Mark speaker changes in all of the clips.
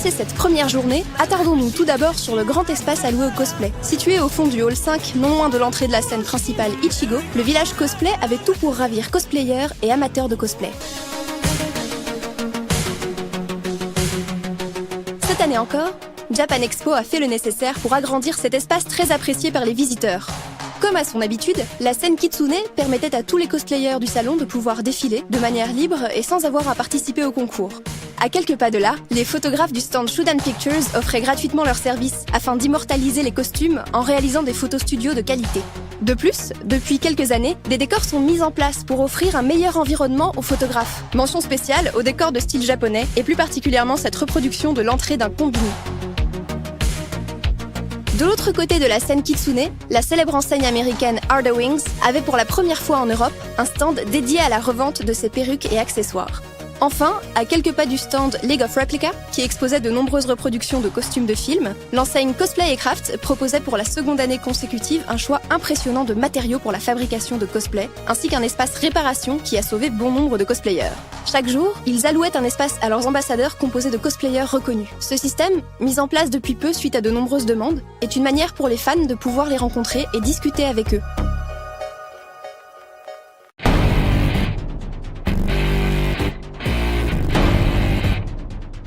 Speaker 1: commencer cette première journée, attardons-nous tout d'abord sur le grand espace alloué au cosplay. Situé au fond du hall 5, non loin de l'entrée de la scène principale Ichigo, le village cosplay avait tout pour ravir cosplayers et amateurs de cosplay. Cette année encore, Japan Expo a fait le nécessaire pour agrandir cet espace très apprécié par les visiteurs. Comme à son habitude, la scène Kitsune permettait à tous les cosplayers du salon de pouvoir défiler de manière libre et sans avoir à participer au concours. À quelques pas de là, les photographes du stand Shodan Pictures offraient gratuitement leurs services afin d'immortaliser les costumes en réalisant des photos studios de qualité. De plus, depuis quelques années, des décors sont mis en place pour offrir un meilleur environnement aux photographes. Mention spéciale aux décors de style japonais et plus particulièrement cette reproduction de l'entrée d'un combini. De l'autre côté de la scène Kitsune, la célèbre enseigne américaine Are The Wings avait pour la première fois en Europe un stand dédié à la revente de ses perruques et accessoires. Enfin, à quelques pas du stand League of Replica, qui exposait de nombreuses reproductions de costumes de films, l'enseigne Cosplay & Craft proposait pour la seconde année consécutive un choix impressionnant de matériaux pour la fabrication de cosplay, ainsi qu'un espace réparation qui a sauvé bon nombre de cosplayers. Chaque jour, ils allouaient un espace à leurs ambassadeurs composés de cosplayers reconnus. Ce système, mis en place depuis peu suite à de nombreuses demandes, est une manière pour les fans de pouvoir les rencontrer et discuter avec eux.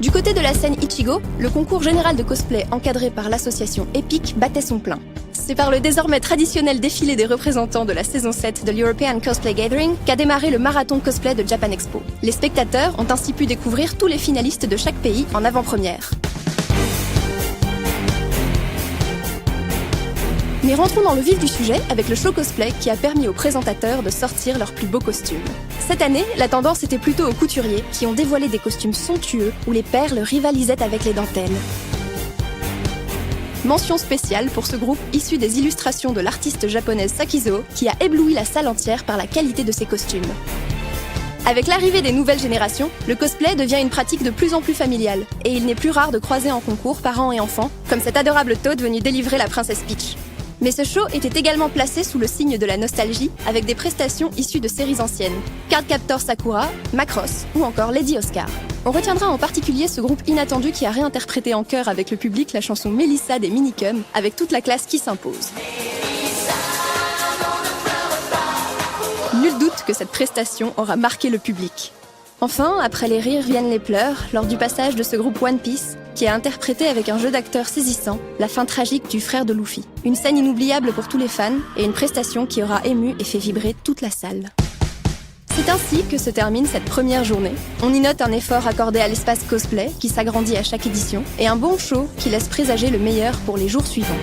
Speaker 1: Du côté de la scène Ichigo, le concours général de cosplay encadré par l'association Epic battait son plein. C'est par le désormais traditionnel défilé des représentants de la saison 7 de l'European Cosplay Gathering qu'a démarré le marathon cosplay de Japan Expo. Les spectateurs ont ainsi pu découvrir tous les finalistes de chaque pays en avant-première. Mais rentrons dans le vif du sujet avec le show cosplay qui a permis aux présentateurs de sortir leurs plus beaux costumes. Cette année, la tendance était plutôt aux couturiers qui ont dévoilé des costumes somptueux où les perles rivalisaient avec les dentelles. Mention spéciale pour ce groupe issu des illustrations de l'artiste japonaise Sakizo qui a ébloui la salle entière par la qualité de ses costumes. Avec l'arrivée des nouvelles générations, le cosplay devient une pratique de plus en plus familiale et il n'est plus rare de croiser en concours parents et enfants, comme cet adorable Toad venu délivrer la princesse Peach. Mais ce show était également placé sous le signe de la nostalgie avec des prestations issues de séries anciennes, Cardcaptor Sakura, Macross ou encore Lady Oscar. On retiendra en particulier ce groupe inattendu qui a réinterprété en chœur avec le public la chanson Melissa des Minicums avec toute la classe qui s'impose. Nul doute que cette prestation aura marqué le public. Enfin, après les rires viennent les pleurs lors du passage de ce groupe One Piece qui a interprété avec un jeu d'acteurs saisissant la fin tragique du frère de Luffy. Une scène inoubliable pour tous les fans et une prestation qui aura ému et fait vibrer toute la salle. C'est ainsi que se termine cette première journée. On y note un effort accordé à l'espace cosplay qui s'agrandit à chaque édition et un bon show qui laisse présager le meilleur pour les jours suivants.